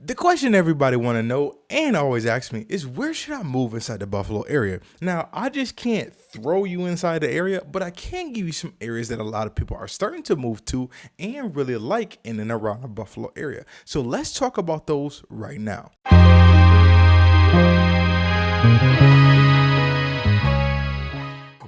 The question everybody want to know and always ask me is, where should I move inside the Buffalo area? Now, I just can't throw you inside the area, but I can give you some areas that a lot of people are starting to move to and really like in and around the Buffalo area. So let's talk about those right now.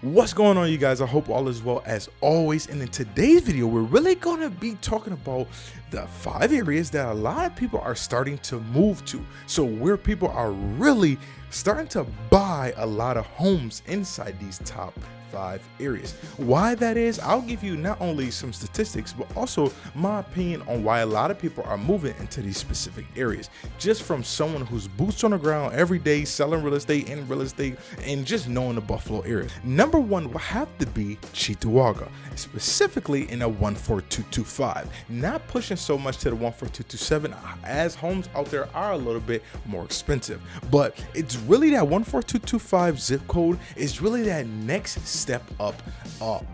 What's going on, you guys? I hope all is well as always. And in today's video, we're really going to be talking about the 5 areas that a lot of people are starting to move to. So where people are really starting to buy a lot of homes inside these top 5 areas. Why that is, I'll give you not only some statistics, but also my opinion on why a lot of people are moving into these specific areas. Just from someone who's boots on the ground every day, selling real estate and just knowing the Buffalo area. Number 1 will have to be Cheektowaga, specifically in a 14225. Not pushing so much to the 14227, as homes out there are a little bit more expensive. But it's really that 14225 zip code is really that next step up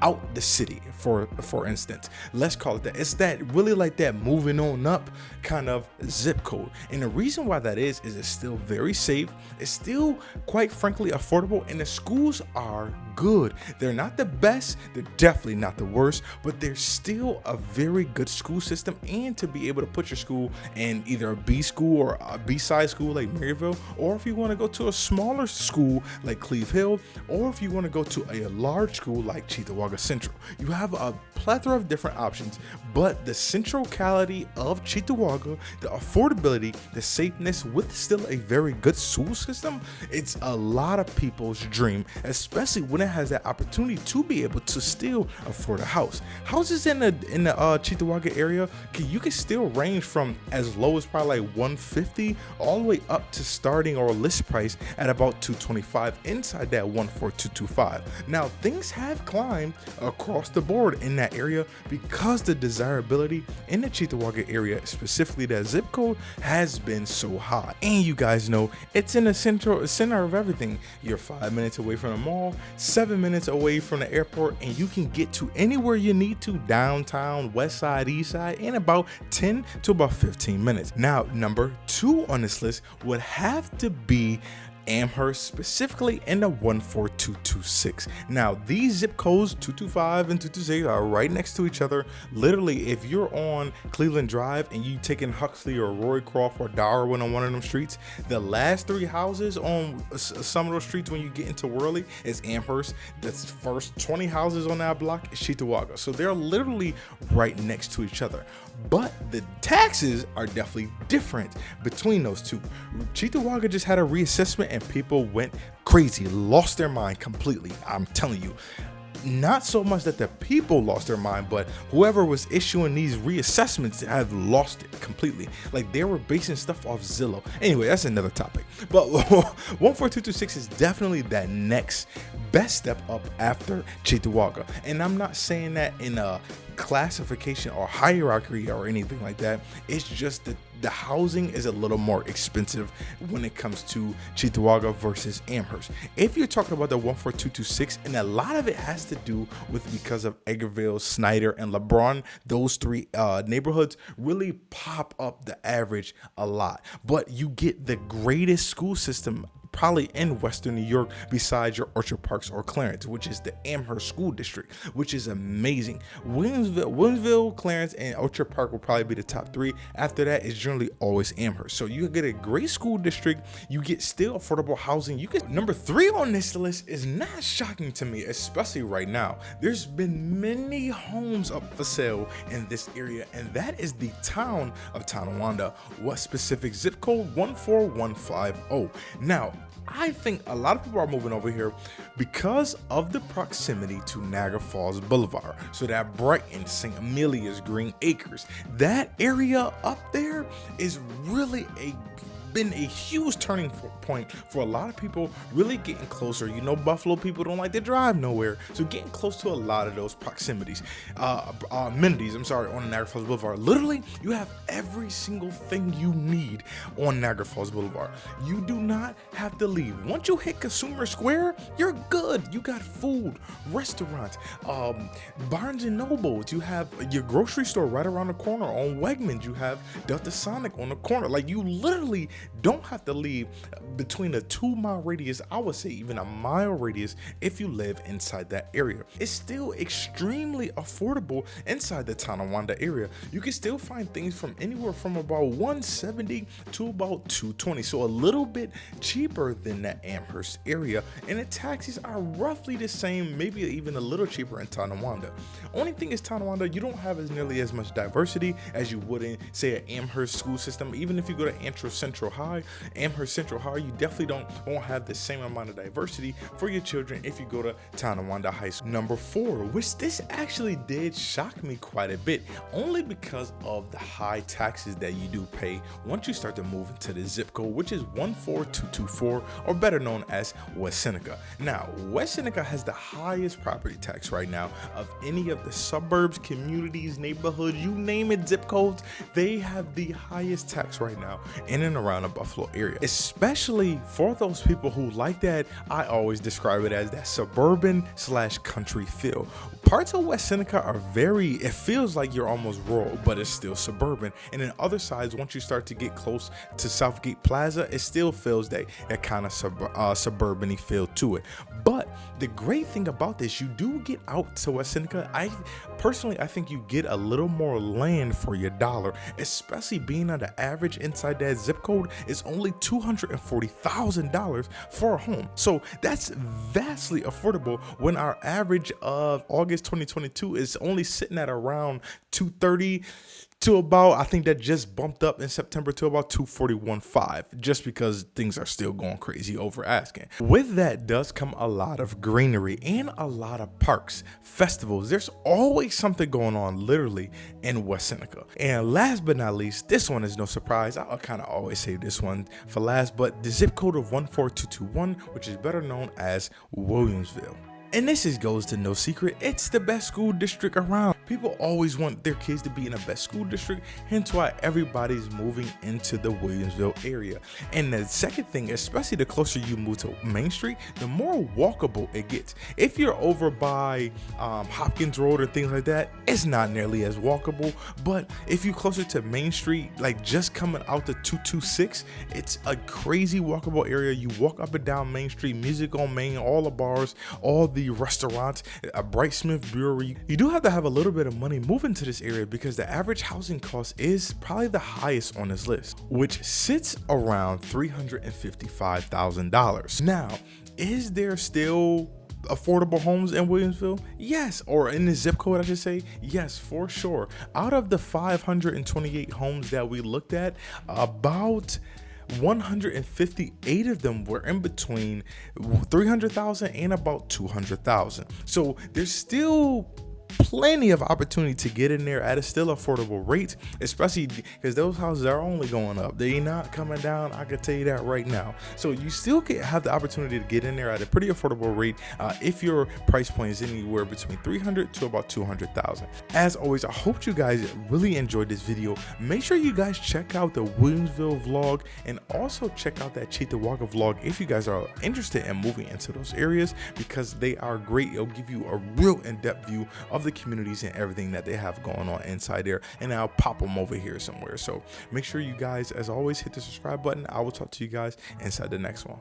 out the city. For instance, let's call it that. It's that really like that moving on up kind of zip code. And the reason why that is it's still very safe. It's still, quite frankly, affordable, and the schools are good. They're not the best, they're definitely not the worst, but they're still a very good school system. And to be able to put your school in either a B school or a B-side school like Maryville, or if you want to go to a smaller school like Cleve Hill, or if you want to go to a large school like Cheektowaga Central, you have a plethora of different options. But the centrality of Cheektowaga, the affordability, the safeness with still a very good school system, it's a lot of people's dream, especially when it has that opportunity to be able to still afford a house. Houses in the Cheektowaga area, you can still range from as low as probably like 150 all the way up to starting or list price at about 225 inside that 14225. Now, things have climbed across the board in that area because the desirability in the Cheektowaga area, specifically that zip code, has been so high. And you guys know it's in the center of everything. You're 5 minutes away from the mall, 7 minutes away from the airport, and you can get to anywhere you need to, downtown, west side, east side, in about 10 to about 15 minutes. Now, number 2 on this list would have to be Amherst, specifically in the 14226. Now, these zip codes 225 and 226 are right next to each other. Literally, if you're on Cleveland Drive and you taking Huxley or Roycroft or Darwin on one of them streets, the last 3 houses on some of those streets when you get into Worley is Amherst. The first 20 houses on that block is Cheektowaga. So they're literally right next to each other. But the taxes are definitely different between those two. Cheektowaga just had a reassessment and people went crazy, lost their mind completely. I'm telling you. Not so much that the people lost their mind, but whoever was issuing these reassessments have lost it completely. Like, they were basing stuff off Zillow. Anyway, that's another topic. But 14226 is definitely that next best step up after Cheektowaga. And I'm not saying that in a classification or hierarchy or anything like that. It's just that the housing is a little more expensive when it comes to Cheektowaga versus Amherst. If you're talking about the 14226, and a lot of it has to do with because of Edgarville, Snyder, and LeBron, those 3 neighborhoods really pop up the average a lot. But you get the greatest school system probably in Western New York besides your Orchard Parks or Clarence, which is the Amherst School District, which is amazing. Williamsville, Clarence, and Orchard Park will probably be the top 3. After that, it's generally always Amherst. So you get a great school district, you get still affordable housing. You get number 3 on this list is not shocking to me, especially right now. There's been many homes up for sale in this area, and that is the town of Tonawanda. What specific zip code? 14150. Now, I think a lot of people are moving over here because of the proximity to Niagara Falls Boulevard. So that Brighton, St. Amelia's, Green Acres, that area up there is really a been a huge turning point for a lot of people really getting closer. You know, Buffalo people don't like to drive nowhere, so getting close to a lot of those proximities, amenities, on the Niagara Falls Boulevard. Literally, you have every single thing you need on Niagara Falls Boulevard. You do not have to leave. Once you hit Consumer Square, you're good. You got food, restaurants, Barnes and Nobles. You have your grocery store right around the corner. On Wegmans, you have Delta Sonic on the corner. Like, you literally don't have to leave between a 2-mile radius, I would say even a mile radius, if you live inside that area. It's still extremely affordable inside the Tonawanda area. You can still find things from anywhere from about $170 to about $220, so a little bit cheaper than that Amherst area, and the taxis are roughly the same, maybe even a little cheaper in Tonawanda. Only thing is, Tonawanda, you don't have as nearly as much diversity as you would in, say, an Amherst school system. Even if you go to Amherst Central High, you definitely won't have the same amount of diversity for your children if you go to Tonawanda High School. Number 4, which this actually did shock me quite a bit, only because of the high taxes that you do pay once you start to move into the zip code, which is 14224, or better known as West Seneca. Now, West Seneca has the highest property tax right now of any of the suburbs, communities, neighborhoods, you name it, zip codes. They have the highest tax right now in and around the Buffalo area, especially for those people who like that. I always describe it as that suburban/country feel. Parts of West Seneca are it feels like you're almost rural, but it's still suburban. And then other sides, once you start to get close to Southgate Plaza, it still feels that kind of suburban-y feel to it. But the great thing about this, you do get out to West Seneca. I think you get a little more land for your dollar, especially being on the average inside that zip code is only $240,000 for a home. So that's vastly affordable when our average of August 2022 is only sitting at around 230 to about, I think that just bumped up in September to about 241.5, just because things are still going crazy over asking. With that does come a lot of greenery and a lot of parks, festivals. There's always something going on literally in West Seneca. And last but not least, this one is no surprise. I'll kind of always save this one for last, but the zip code of 14221, which is better known as Williamsville. And this goes to no secret, it's the best school district around. People always want their kids to be in the best school district, hence why everybody's moving into the Williamsville area. And the second thing, especially the closer you move to Main Street, the more walkable it gets. If you're over by Hopkins Road or things like that, it's not nearly as walkable. But if you're closer to Main Street, like just coming out to 226, it's a crazy walkable area. You walk up and down Main Street, music on Main, all the bars, all the restaurants, a Brightsmith brewery. You do have to have a little bit of money moving to this area because the average housing cost is probably the highest on this list, which sits around $355,000. Now, is there still affordable homes in Williamsville? Yes, or in the zip code, I should say. Yes, for sure. Out of the 528 homes that we looked at, about 158 of them were in between 300,000 and about 200,000. So there's still plenty of opportunity to get in there at a still affordable rate, especially because those houses are only going up. They're not coming down. I can tell you that right now. So you still have the opportunity to get in there at a pretty affordable rate if your price point is anywhere between 300 to about 200,000. As always, I hope you guys really enjoyed this video. Make sure you guys check out the Williamsville vlog and also check out that Cheektowaga vlog if you guys are interested in moving into those areas, because they are great. It'll give you a real in-depth view of the communities and everything that they have going on inside there, and I'll pop them over here somewhere. So make sure you guys, as always, hit the subscribe button. I will talk to you guys inside the next one.